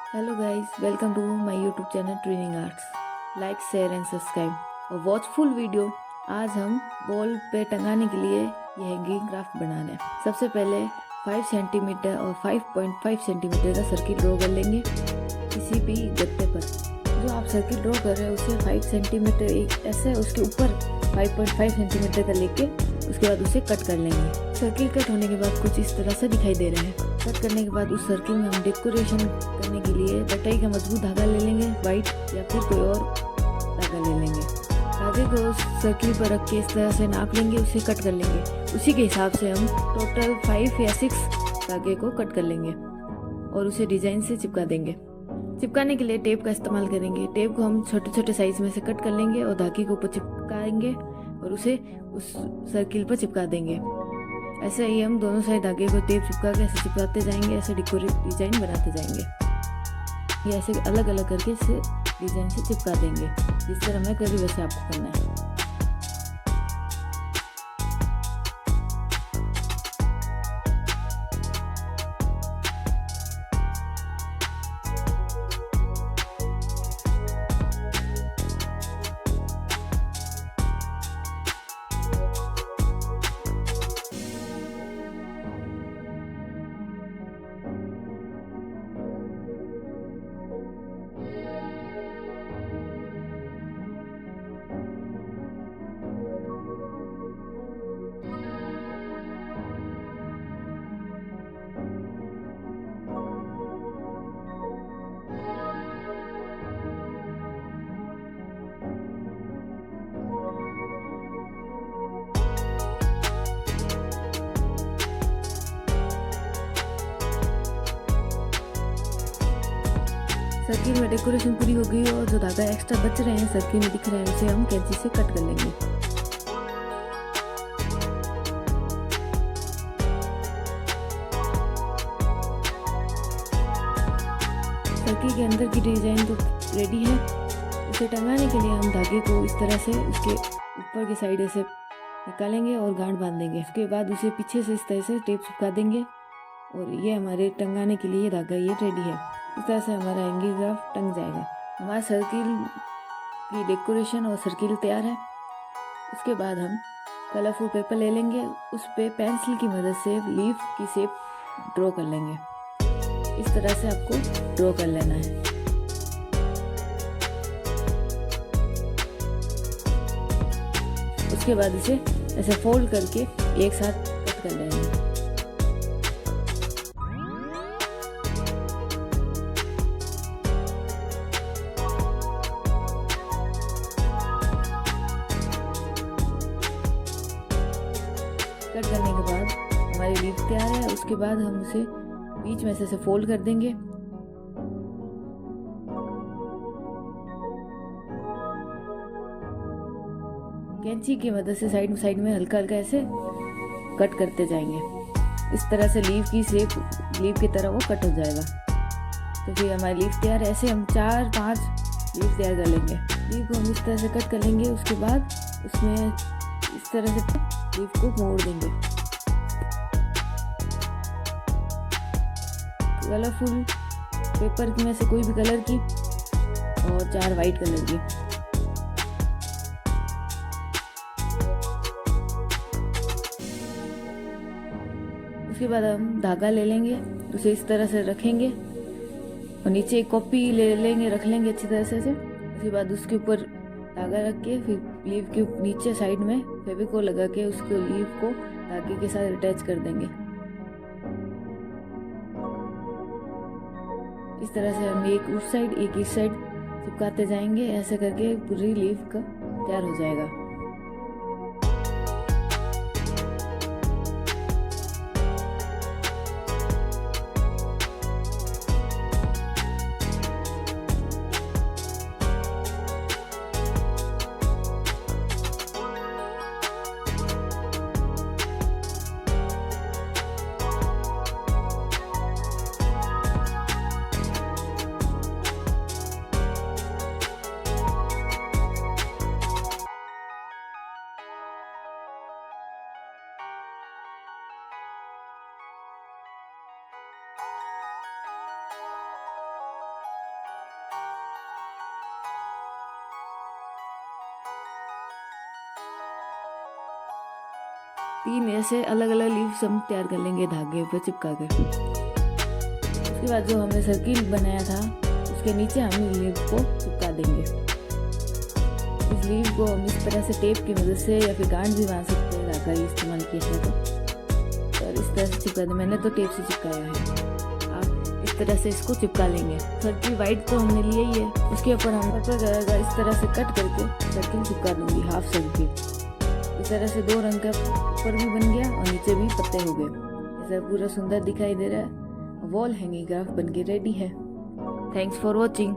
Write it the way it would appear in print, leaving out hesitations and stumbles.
Hello guys, welcome to my YouTube channel twinning arts. Like, share and subscribe और watch full video. आज हम ball पे टंगाने के लिए ये हैंगिंग क्राफ्ट बनाना है। सबसे पहले 5 सेंटीमीटर और 5.5 सेंटीमीटर का सर्किल ड्रॉ कर लेंगे किसी भी गत्ते पर। जो आप सर्किल ड्रॉ कर रहे हैं उसे 5 सेंटीमीटर एक ऐसे उसके ऊपर 5.5 सेंटीमीटर का लेके उसके बाद उसे कट कर लेंगे। सर्किल कट होने के बाद कुछ इस तरह से दिखाई दे रहा है। कट करने के बाद उस सर्किल में हम डेकोरेशन करने के लिए बटाई का मजबूत धागा ले लेंगे, वाइट या फिर कोई और धागा ले लेंगे। धागे को सर्किल पर रख के इस तरह से नाप लेंगे, उसे कट कर लेंगे। उसी के हिसाब से हम टोटल 5 या 6 धागे को कट कर लेंगे और उसे डिजाइन से चिपका देंगे। चिपकाने के लिए टेप का इस्तेमाल करेंगे। टेप को हम छोटे छोटे साइज में से कट कर लेंगे और धागे के ऊपर चिपकाएंगे और उसे उस सर्किल पर चिपका देंगे। ऐसे ही हम दोनों साइड धागे को टेप चिपका के ऐसे चिपकाते जाएंगे, ऐसे डिजाइन बनाते जाएंगे। ये ऐसे अलग अलग करके इसे डिजाइन से चिपका देंगे। जिस तरह मैं कर रही वैसे आपको करना है। सर्किल में डेकोरेशन पूरी हो गई और जो धागा एक्स्ट्रा बच रहे हैं सर्किल में दिख रहे हैं उसे हम कैंची से कट कर लेंगे। सर्किल के अंदर की डिजाइन तो रेडी है। उसे टंगाने के लिए हम धागे को इस तरह से उसके ऊपर की साइड से निकालेंगे और गांठ बांध देंगे। उसके बाद उसे पीछे से इस तरह से टेप चिपका देंगे और ये हमारे टंगाने के लिए धागा ये रेडी है। इस तरह से हमारा हैंगिंग क्राफ्ट टंग जाएगा। हमारा सर्किल की डेकोरेशन और सर्किल तैयार है। उसके बाद हम कलरफुल पेपर ले लेंगे, उस पे पेंसिल की मदद से लीफ की शेप ड्रॉ कर लेंगे। इस तरह से आपको ड्रॉ कर लेना है। उसके बाद इसे ऐसे फोल्ड करके एक साथ कट कर लेंगे। कट करने के बाद हमारी लीफ तैयार है। उसके बाद हम उसे बीच में से फोल्ड कर देंगे। कैंची की मदद से साइड में हल्का हल्का ऐसे कट करते जाएंगे। इस तरह से लीफ की शेप लीफ की तरह वो कट हो जाएगा। तो फिर हमारी लीफ तैयार है। ऐसे हम 4-5 लीफ तैयार कर लेंगे। लीफ को हम इस तरह से कट कर लेंगे। उसके बाद उसमें इस तरह से लीफ को मोड़ देंगे। कलरफुल पेपर में से कोई भी कलर की और 4 वाइट कलर की। उसके बाद हम धागा ले लेंगे, उसे इस तरह से रखेंगे और नीचे एक कॉपी ले लेंगे, रख लेंगे अच्छी तरह से। उसके बाद उसके ऊपर धागा रख के फिर लीफ के नीचे साइड में फेविकोल लगा के उसको लीफ को धागे के साथ अटैच कर देंगे। इस तरह से हम एक उस साइड एक इस साइड चिपकाते जाएंगे। ऐसे करके पूरी लीफ का तैयार हो जाएगा। 3 ऐसे अलग अलग लीव्स हम तैयार कर लेंगे धागे पे चिपका कर। उसके बाद जो हमने सर्किल बनाया था उसके नीचे हम लीव को चिपका देंगे। इस लीव को हम इस तरह से टेप की मदद से या फिर गांठ भी बांध सकते हैं, धागा इस्तेमाल किया है तो। और इस तरह से चिपका दें, मैंने तो टेप से चिपकाया है। आप इस तरह से इसको चिपका लेंगे। सर्किल वाइट तो हमने लिया ही है, उसके ऊपर हम पर्पल कलर का इस तरह से कट करके सर्किल चिपका दूंगी, हाफ सर्किल। इस तरह से 2 रंग का ऊपर भी बन गया और नीचे भी पत्ते हो गए। ऐसा पूरा सुंदर दिखाई दे रहा है। वॉल हैंगिंग ग्राफ बनके रेडी है। Thanks for watching.